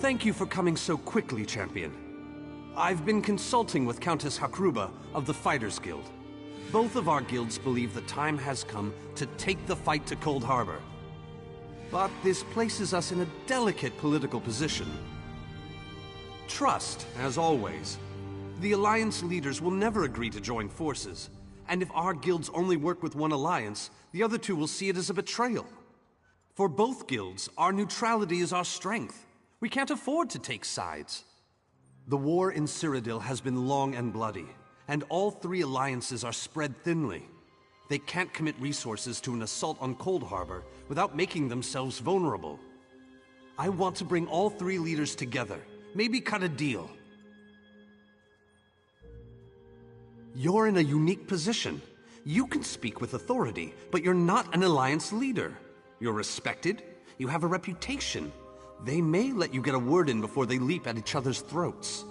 Thank you for coming so quickly, Champion. I've been consulting with Countess Hakruba of the Fighters Guild. Both of our guilds believe the time has come to take the fight to Cold Harbor. But this places us in a delicate political position. Trust, as always. The Alliance leaders will never agree to join forces. And if our guilds only work with one alliance, the other two will see it as a betrayal. For both guilds, our neutrality is our strength. We can't afford to take sides. The war in Cyrodiil has been long and bloody, and all three alliances are spread thinly. They can't commit resources to an assault on Cold Harbor without making themselves vulnerable. I want to bring all three leaders together, maybe cut a deal. You're in a unique position. You can speak with authority, but you're not an alliance leader. You're respected, you have a reputation. They may let you get a word in before they leap at each other's throats.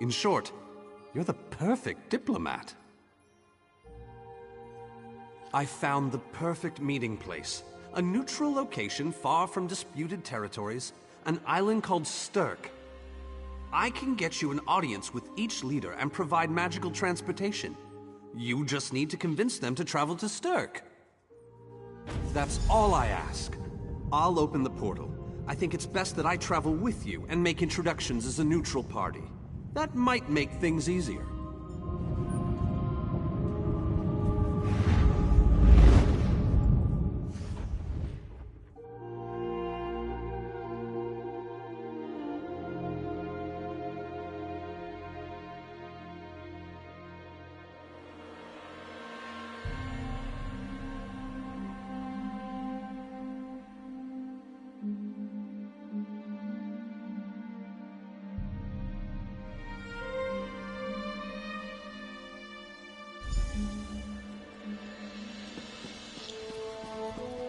In short, you're the perfect diplomat. I found the perfect meeting place. A neutral location far from disputed territories, an island called Stirk. I can get you an audience with each leader and provide magical transportation. You just need to convince them to travel to Stirk. That's all I ask. I'll open the portal. I think it's best that I travel with you and make introductions as a neutral party. That might make things easier.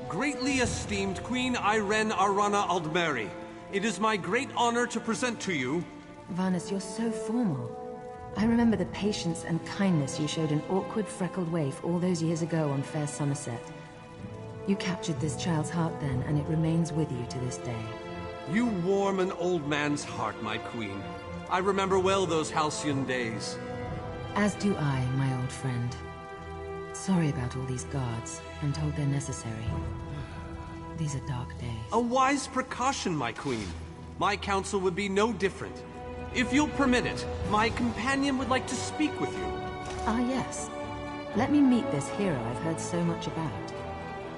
Greatly esteemed Queen Irene Arana Aldmeri, it is my great honor to present to you... Vanus, you're so formal. I remember the patience and kindness you showed an awkward, freckled waif all those years ago on Fair Somerset. You captured this child's heart then, and it remains with you to this day. You warm an old man's heart, my queen. I remember well those halcyon days. As do I, my old friend. Sorry about all these guards. I'm told they're necessary. These are dark days. A wise precaution, my queen. My counsel would be no different. If you'll permit it, my companion would like to speak with you. Ah, yes. Let me meet this hero I've heard so much about.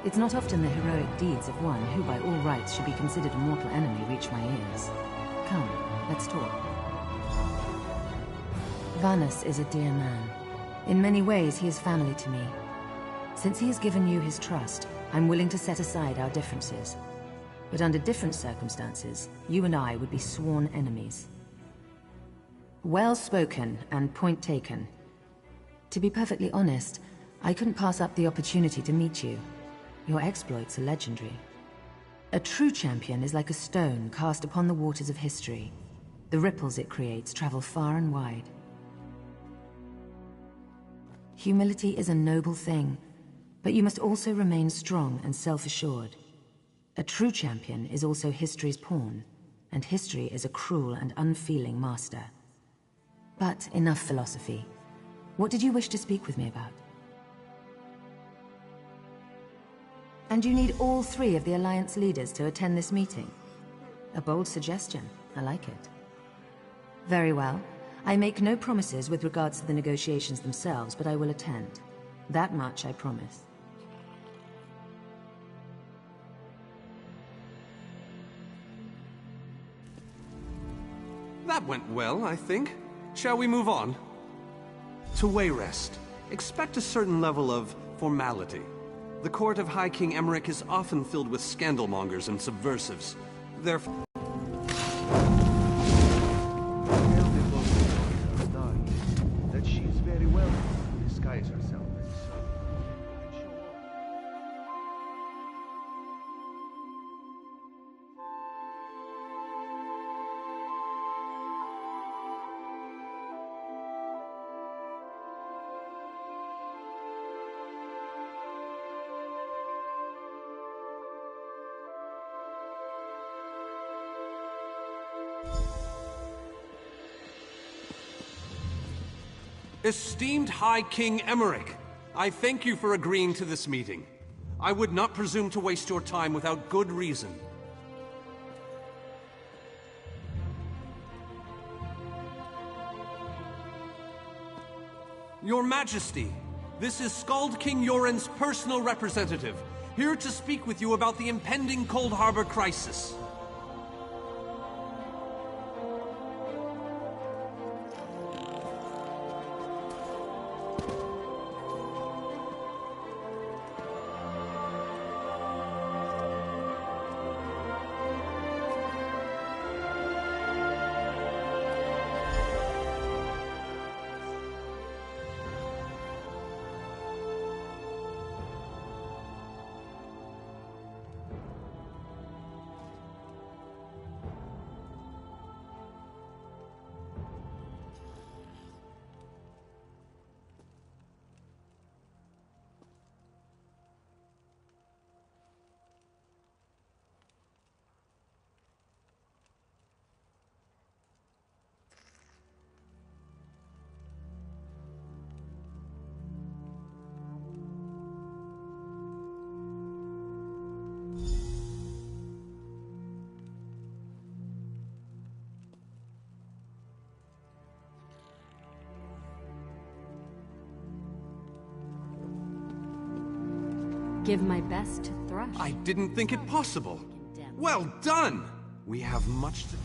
It's not often the heroic deeds of one who by all rights should be considered a mortal enemy reach my ears. Come, let's talk. Vanus is a dear man. In many ways, he is family to me. Since he has given you his trust, I'm willing to set aside our differences. But under different circumstances, you and I would be sworn enemies. Well spoken and point taken. To be perfectly honest, I couldn't pass up the opportunity to meet you. Your exploits are legendary. A true champion is like a stone cast upon the waters of history. The ripples it creates travel far and wide. Humility is a noble thing, but you must also remain strong and self-assured. A true champion is also history's pawn, and history is a cruel and unfeeling master. But enough philosophy. What did you wish to speak with me about? And you need all three of the Alliance leaders to attend this meeting? A bold suggestion. I like it. Very well. I make no promises with regards to the negotiations themselves, but I will attend. That much I promise. That went well, I think. Shall we move on? To Wayrest, expect a certain level of formality. The court of High King Emmerich is often filled with scandalmongers and subversives. Therefore... that she is very well to disguise herself as a servant. Esteemed High King Emmerich, I thank you for agreeing to this meeting. I would not presume to waste your time without good reason. Your Majesty, this is Skald King Yoren's personal representative, here to speak with you about the impending Coldharbour crisis. Give my best to Thrush. I didn't think it possible. Well done! We have much to...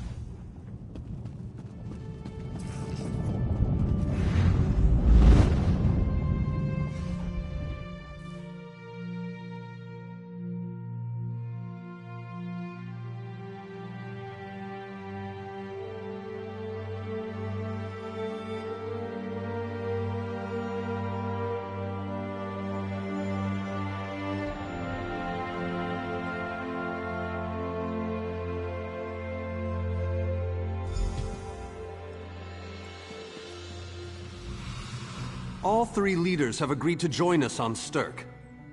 All three leaders have agreed to join us on Stirk.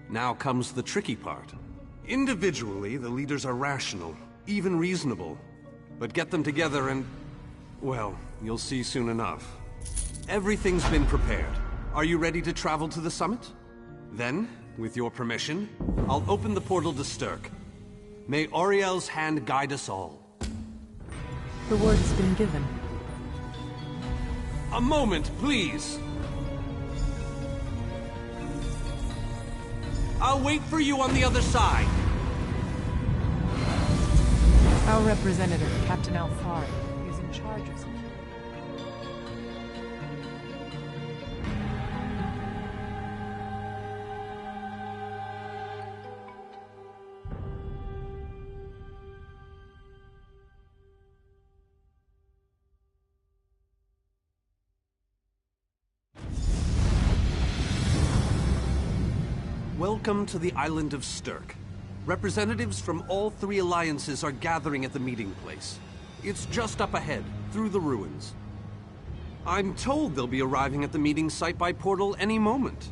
Now comes the tricky part. Individually, the leaders are rational, even reasonable. But get them together and... well, you'll see soon enough. Everything's been prepared. Are you ready to travel to the summit? Then, with your permission, I'll open the portal to Stirk. May Auriel's hand guide us all. The word has been given. A moment, please! I'll wait for you on the other side. Our representative, Captain Alfari, is in charge of security. Welcome to the island of Stirk. Representatives from all three alliances are gathering at the meeting place. It's just up ahead, through the ruins. I'm told they'll be arriving at the meeting site by portal any moment.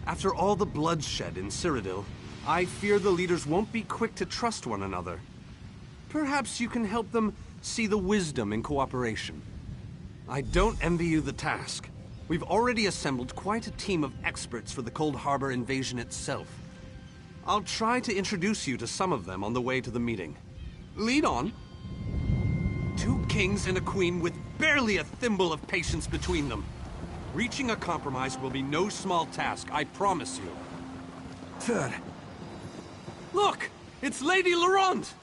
After all the bloodshed in Cyrodiil, I fear the leaders won't be quick to trust one another. Perhaps you can help them see the wisdom in cooperation. I don't envy you the task. We've already assembled quite a team of experts for the Coldharbour invasion itself. I'll try to introduce you to some of them on the way to the meeting. Lead on. 2 kings and a queen with barely a thimble of patience between them. Reaching a compromise will be no small task, I promise you. Third. Look! It's Lady Laurent!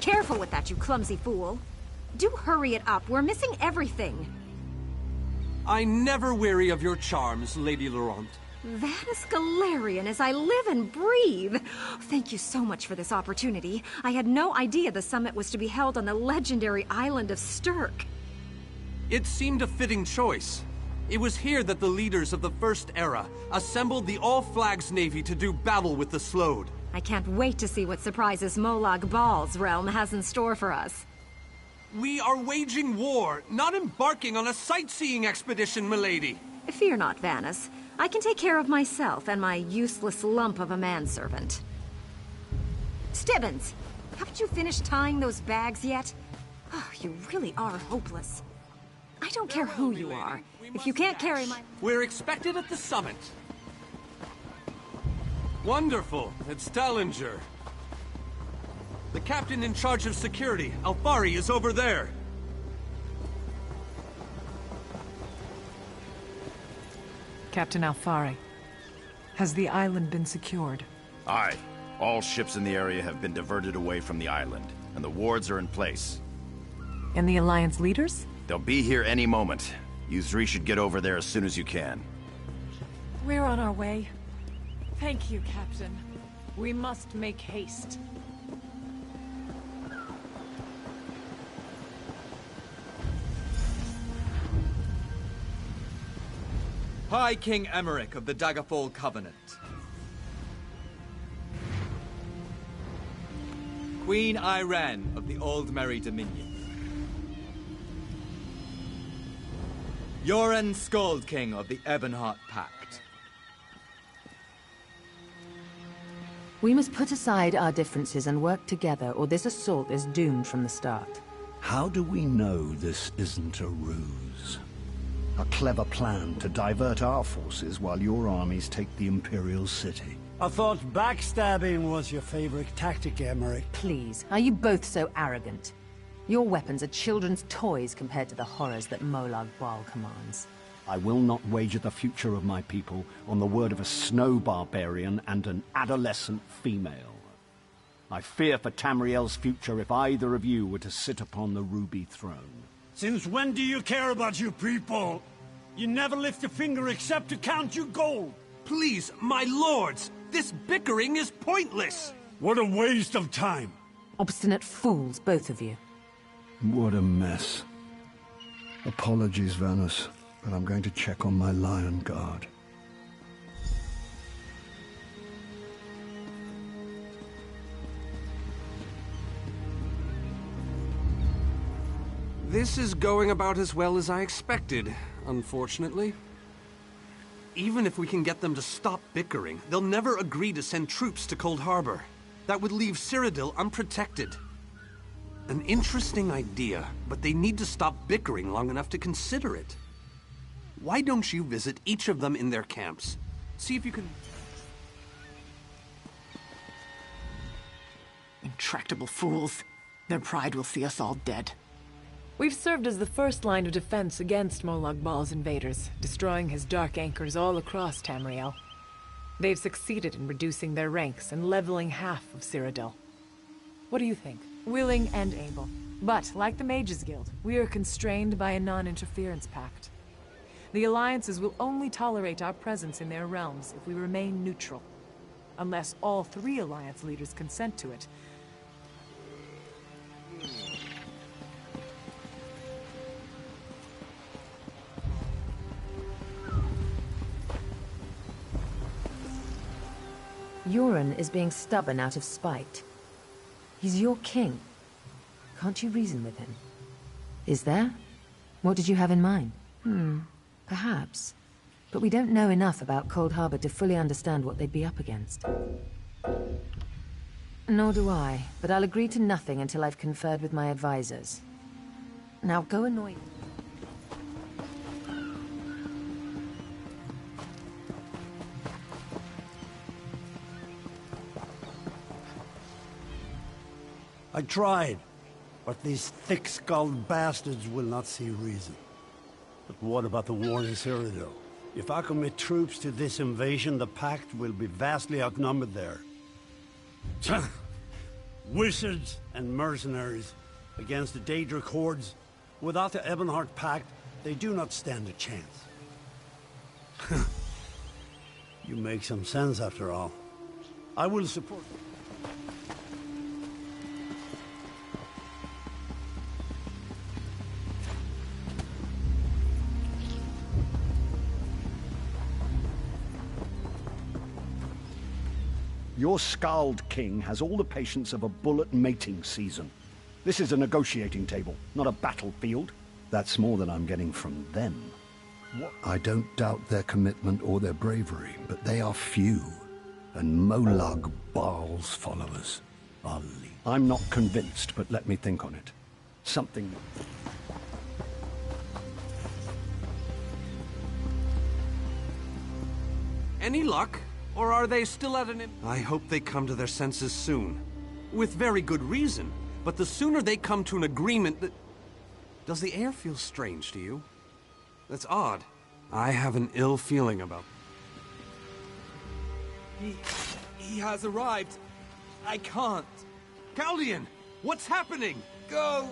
Careful with that, you clumsy fool. Do hurry it up. We're missing everything. I never weary of your charms, Lady Laurent. Vanus Galarian as I live and breathe. Thank you so much for this opportunity. I had no idea the summit was to be held on the legendary island of Stirk. It seemed a fitting choice. It was here that the leaders of the First Era assembled the All-Flags Navy to do battle with the Slode. I can't wait to see what surprises Molag Bal's realm has in store for us. We are waging war, not embarking on a sightseeing expedition, milady. Fear not, Vanus. I can take care of myself and my useless lump of a manservant. Stibbons! Haven't you finished tying those bags yet? Oh, you really are hopeless. I don't care who you are. If you can't carry my... We're expected at the summit. Wonderful. It's Tallinger. The captain in charge of security, Alfari, is over there. Captain Alfari, has the island been secured? Aye. All ships in the area have been diverted away from the island, and the wards are in place. And the Alliance leaders? They'll be here any moment. You three should get over there as soon as you can. We're on our way. Thank you, Captain. We must make haste. High King Emmerich of the Daggerfall Covenant. Queen Irene of the Old Merry Dominion. Yoren Skald King of the Ebonheart Pact. We must put aside our differences and work together, or this assault is doomed from the start. How do we know this isn't a ruse? A clever plan to divert our forces while your armies take the Imperial City. I thought backstabbing was your favorite tactic, Emmerich. Please, are you both so arrogant? Your weapons are children's toys compared to the horrors that Molag Bal commands. I will not wager the future of my people on the word of a snow barbarian and an adolescent female. I fear for Tamriel's future if either of you were to sit upon the Ruby Throne. Since when do you care about your people? You never lift a finger except to count your gold. Please, my lords, this bickering is pointless. What a waste of time. Obstinate fools, both of you. What a mess. Apologies, Vanus, but I'm going to check on my Lion Guard. This is going about as well as I expected, unfortunately. Even if we can get them to stop bickering, they'll never agree to send troops to Cold Harbor. That would leave Cyrodiil unprotected. An interesting idea, but they need to stop bickering long enough to consider it. Why don't you visit each of them in their camps? See if you can... Intractable fools. Their pride will see us all dead. We've served as the first line of defense against Molag Bal's invaders, destroying his dark anchors all across Tamriel. They've succeeded in reducing their ranks and leveling half of Cyrodiil. What do you think? Willing and able. But, like the Mages Guild, we are constrained by a non-interference pact. The alliances will only tolerate our presence in their realms if we remain neutral. Unless all three alliance leaders consent to it. Yoren is being stubborn out of spite. He's your king. Can't you reason with him? Is there? What did you have in mind? Perhaps. But we don't know enough about Cold Harbor to fully understand what they'd be up against. Nor do I, but I'll agree to nothing until I've conferred with my advisors. Now go annoy them. I tried, but these thick-skulled bastards will not see reason. But what about the war in Cyrodiil? If I commit troops to this invasion, the Pact will be vastly outnumbered there. Wizards and mercenaries against the Daedric hordes. Without the Ebonheart Pact, they do not stand a chance. You make some sense after all. I will support you. Your Skald King has all the patience of a bullet mating season. This is a negotiating table, not a battlefield. That's more than I'm getting from them. I don't doubt their commitment or their bravery, but they are few. And Molag Bal's followers are lean. I'm not convinced, but let me think on it. Something... Any luck? Or are they still at an... I hope they come to their senses soon. With very good reason. But the sooner they come to an agreement that... Does the air feel strange to you? That's odd. I have an ill feeling about... He has arrived. I can't. Caldian! What's happening? Go!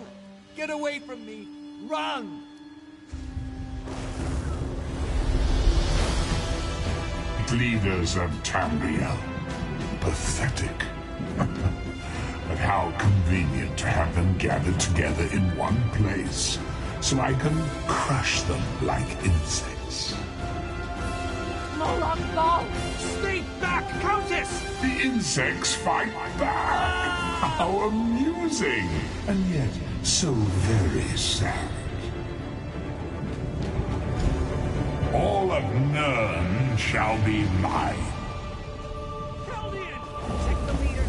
Get away from me! Run! Leaders of Tamriel. Pathetic. But how convenient to have them gathered together in one place, so I can crush them like insects. Molag Bal! Stay back, Countess! The insects fight back! How amusing! And yet, so very sad. All of Nirn shall be mine. Caldian! Take the leader!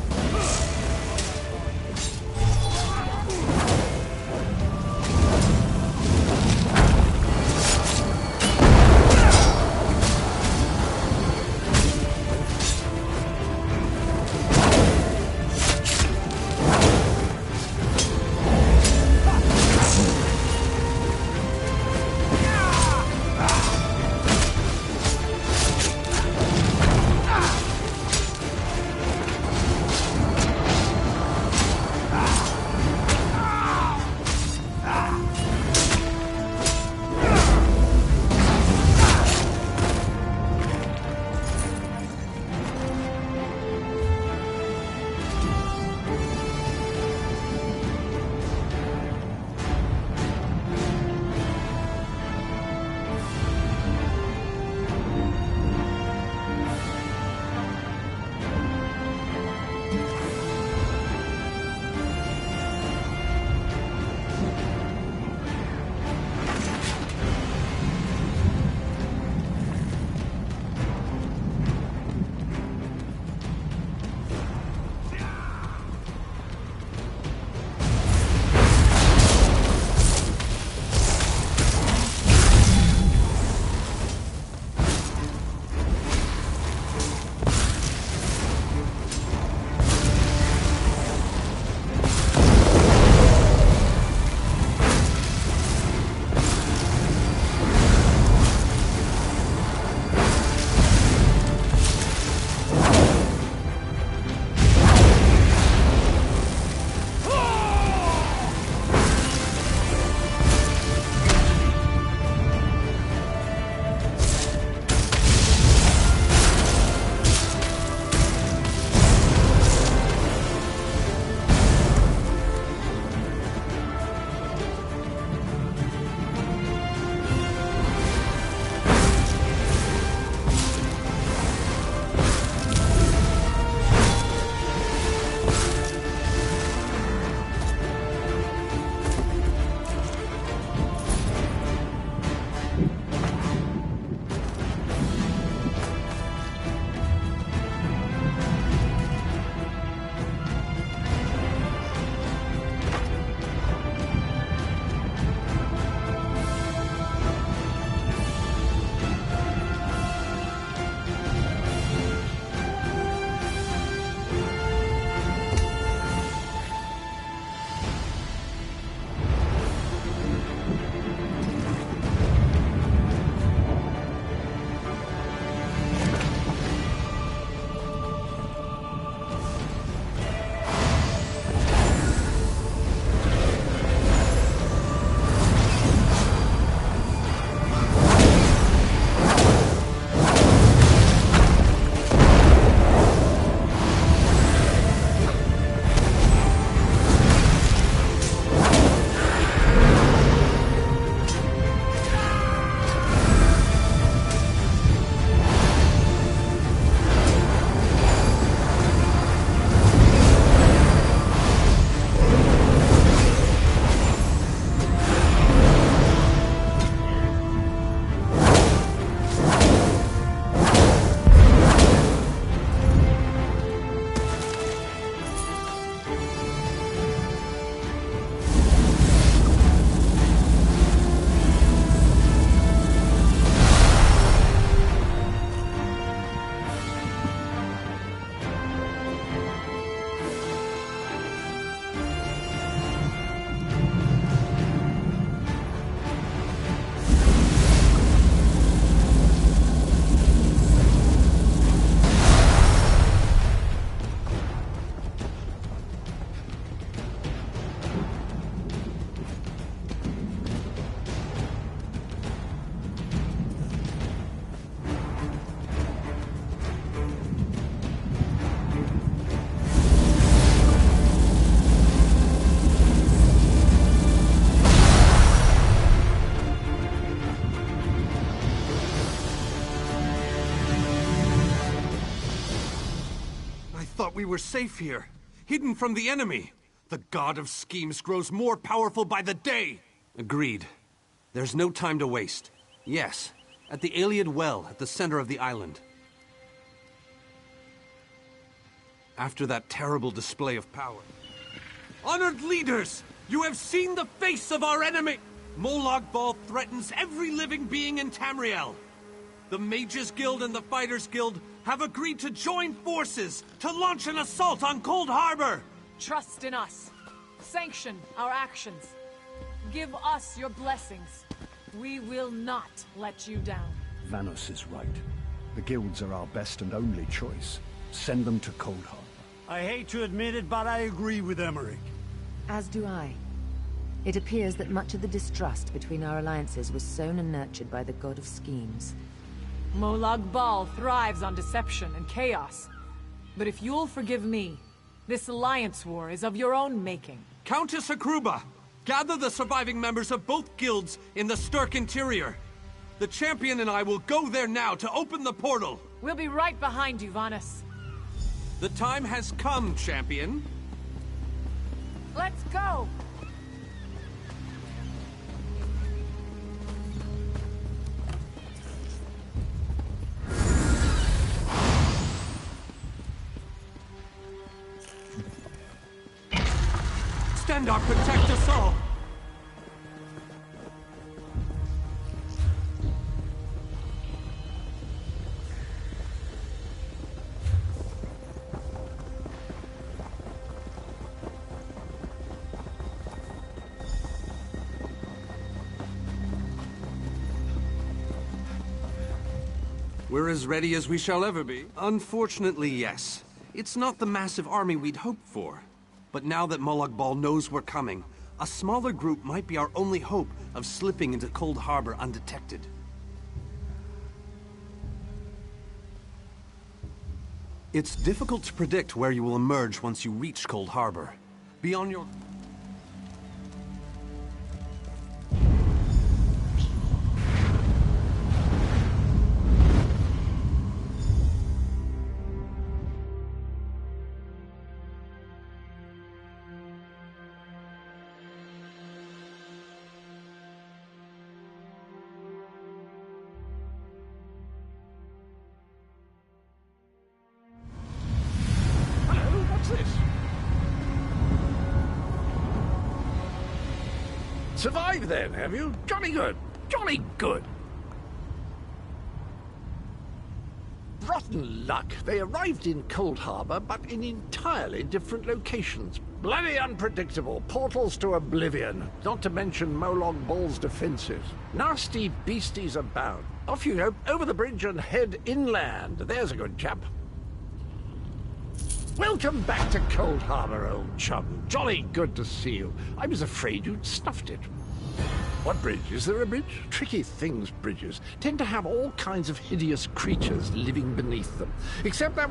thought we were safe here, hidden from the enemy. The god of schemes grows more powerful by the day! Agreed. There's no time to waste. Yes, at the Iliad Well at the center of the island. After that terrible display of power. Honored leaders! You have seen the face of our enemy! Molag Bal threatens every living being in Tamriel. The Mages Guild and the Fighters Guild have agreed to join forces to launch an assault on Cold Harbor! Trust in us. Sanction our actions. Give us your blessings. We will not let you down. Vanos is right. The guilds are our best and only choice. Send them to Cold Harbor. I hate to admit it, but I agree with Emmerich. As do I. It appears that much of the distrust between our alliances was sown and nurtured by the god of schemes. Molag Bal thrives on deception and chaos. But if you'll forgive me, this alliance war is of your own making. Countess Akruba, gather the surviving members of both guilds in the Sturk interior. The champion and I will go there now to open the portal. We'll be right behind you, Vanus. The time has come, champion. Let's go! Stendarr, protect us all! We're as ready as we shall ever be. Unfortunately, yes. It's not the massive army we'd hoped for. But now that Molag Bal knows we're coming, a smaller group might be our only hope of slipping into Cold Harbor undetected. It's difficult to predict where you will emerge once you reach Cold Harbor. Be on your... Survived then, have you? Jolly good. Jolly good. Rotten luck. They arrived in Cold Harbor, but in entirely different locations. Bloody unpredictable. Portals to oblivion. Not to mention Molag Bal's defenses. Nasty beasties abound. Off you go, over the bridge and head inland. There's a good chap. Welcome back to Cold Harbor, old chum. Jolly good to see you. I was afraid you'd snuffed it. What bridge? Is there a bridge? Tricky things, bridges. Tend to have all kinds of hideous creatures living beneath them. Except that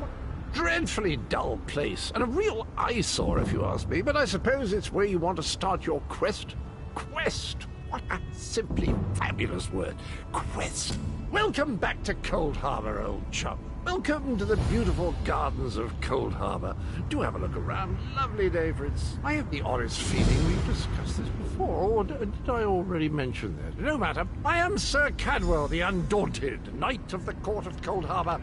dreadfully dull place, and a real eyesore if you ask me, but I suppose it's where you want to start your quest. Quest! What a simply fabulous word. Quest. Welcome back to Cold Harbor, old chum. Welcome to the beautiful gardens of Cold Harbor. Do have a look around. Lovely day for it. I have the oddest feeling we've discussed this before, or did I already mention that? No matter. I am Sir Cadwell, the Undaunted, Knight of the Court of Cold Harbor.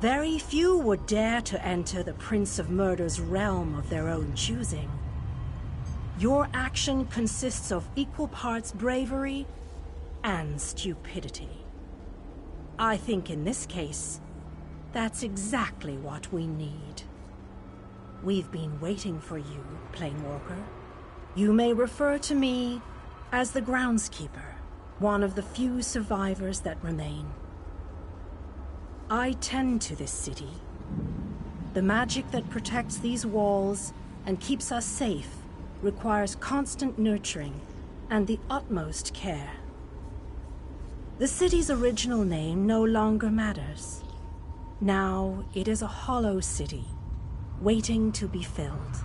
Very few would dare to enter the Prince of Murder's realm of their own choosing. Your action consists of equal parts bravery and stupidity. I think in this case, that's exactly what we need. We've been waiting for you, Planewalker. You may refer to me as the Groundskeeper, one of the few survivors that remain. I tend to this city. The magic that protects these walls and keeps us safe requires constant nurturing and the utmost care. The city's original name no longer matters. Now it is a hollow city, waiting to be filled.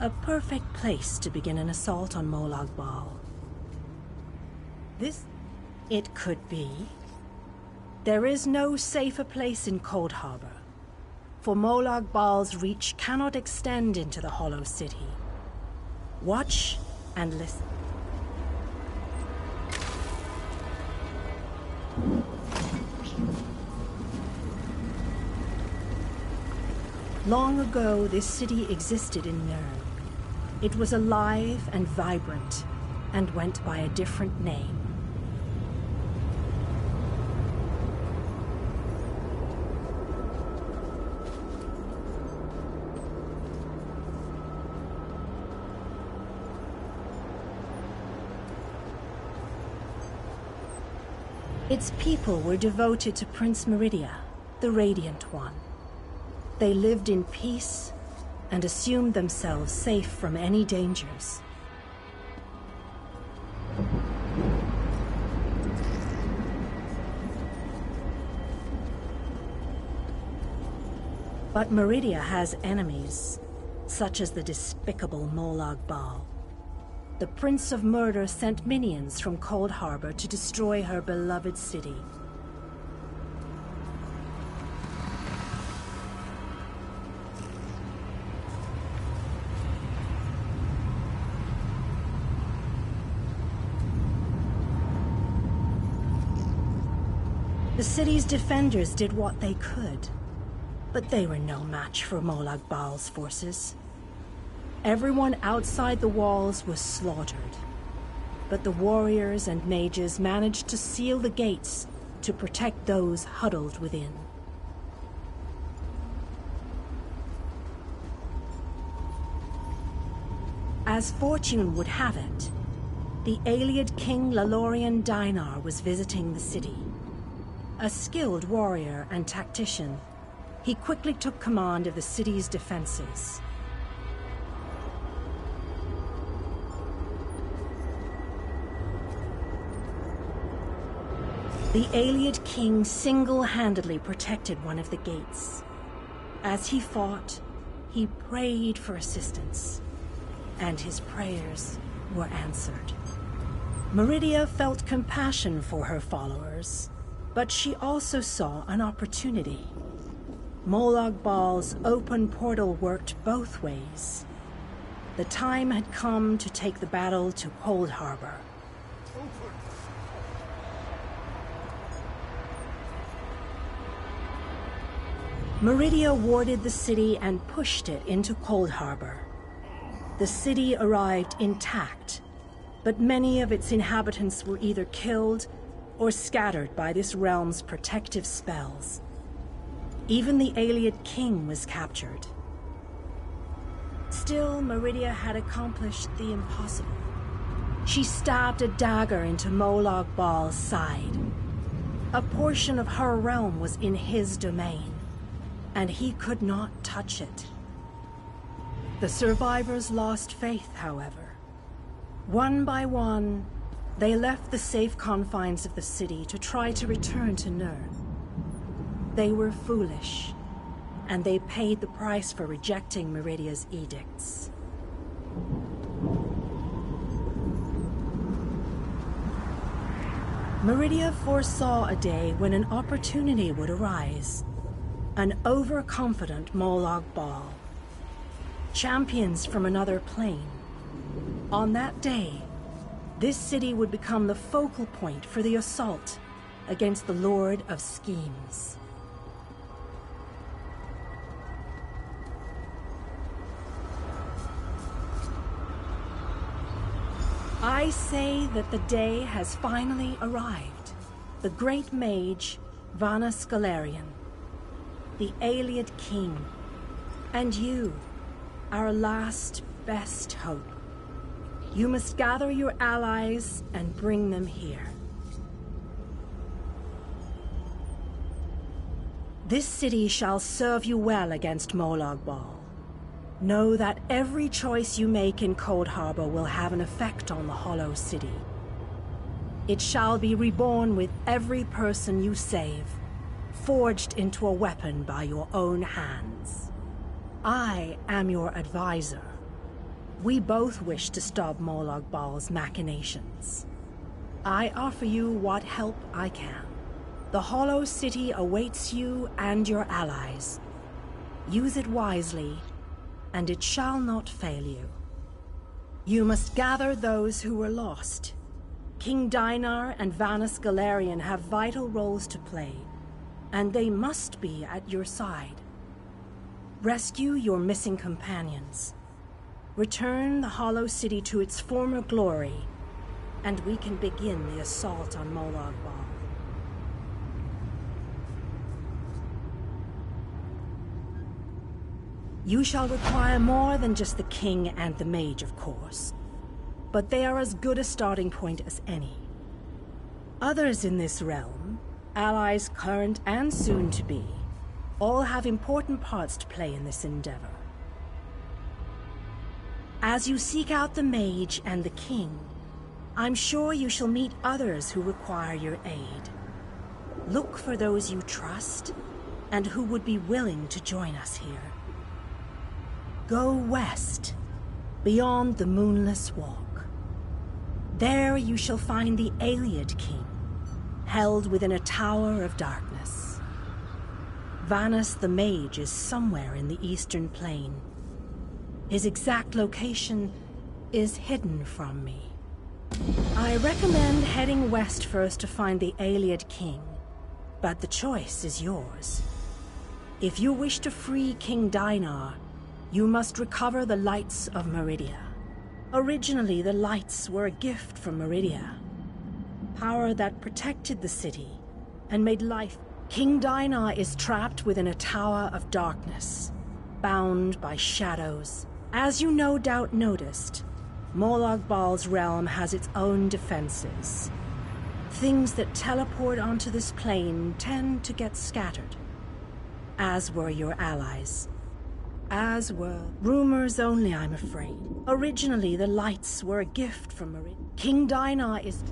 A perfect place to begin an assault on Molag Bal. It could be. There is no safer place in Coldharbour, for Molag Bal's reach cannot extend into the Hollow City. Watch and listen. Long ago, this city existed in Nirn. It was alive and vibrant, and went by a different name. Its people were devoted to Prince Meridia, the Radiant One. They lived in peace and assumed themselves safe from any dangers. But Meridia has enemies, such as the despicable Molag Bal. The Prince of Murder sent minions from Coldharbour to destroy her beloved city. The city's defenders did what they could, but they were no match for Molag Bal's forces. Everyone outside the walls was slaughtered, but the warriors and mages managed to seal the gates to protect those huddled within. As fortune would have it, the Ayleid King Lalorian Dainar was visiting the city. A skilled warrior and tactician, he quickly took command of the city's defenses. The Ayleid King single-handedly protected one of the gates. As he fought, he prayed for assistance, and his prayers were answered. Meridia felt compassion for her followers, but she also saw an opportunity. Molag Bal's open portal worked both ways. The time had come to take the battle to Coldharbour. Meridia warded the city and pushed it into Coldharbour. The city arrived intact, but many of its inhabitants were either killed or scattered by this realm's protective spells. Even the Ayleid King was captured. Still, Meridia had accomplished the impossible. She stabbed a dagger into Molag Bal's side. A portion of her realm was in his domain, and he could not touch it. The survivors lost faith, however. One by one, they left the safe confines of the city to try to return to Nirn. They were foolish, and they paid the price for rejecting Meridia's edicts. Meridia foresaw a day when an opportunity would arise. An overconfident Molag Bal. Champions from another plane. On that day, this city would become the focal point for the assault against the Lord of Schemes. I say that the day has finally arrived. The great mage, Vanus Galerian, the Ayleid king, and you, our last best hope. You must gather your allies and bring them here. This city shall serve you well against Molag Bal. Know that every choice you make in Cold Harbor will have an effect on the Hollow City. It shall be reborn with every person you save, forged into a weapon by your own hands. I am your advisor. We both wish to stop Molag Bal's machinations. I offer you what help I can. The Hollow City awaits you and your allies. Use it wisely, and it shall not fail you. You must gather those who were lost. King Dainar and Vanus Galerian have vital roles to play, and they must be at your side. Rescue your missing companions. Return the Hollow City to its former glory, and we can begin the assault on Molag Bal. You shall require more than just the king and the mage, of course. But they are as good a starting point as any. Others in this realm, allies current and soon to be, all have important parts to play in this endeavor. As you seek out the mage and the king, I'm sure you shall meet others who require your aid. Look for those you trust, and who would be willing to join us here. Go west, beyond the Moonless Walk. There you shall find the Ayleid king, held within a tower of darkness. Vanus the mage is somewhere in the eastern plain. His exact location is hidden from me. I recommend heading west first to find the Ayleid king, but the choice is yours. If you wish to free King Dainar, you must recover the Lights of Meridia. Originally, the Lights were a gift from Meridia, power that protected the city and made life. King Dainar is trapped within a tower of darkness, bound by shadows. As you no doubt noticed, Molag Bal's realm has its own defenses. Things that teleport onto this plane tend to get scattered, as were your allies. As were rumors only, I'm afraid. Originally, the Lights were a gift from Meridia. King Dainar is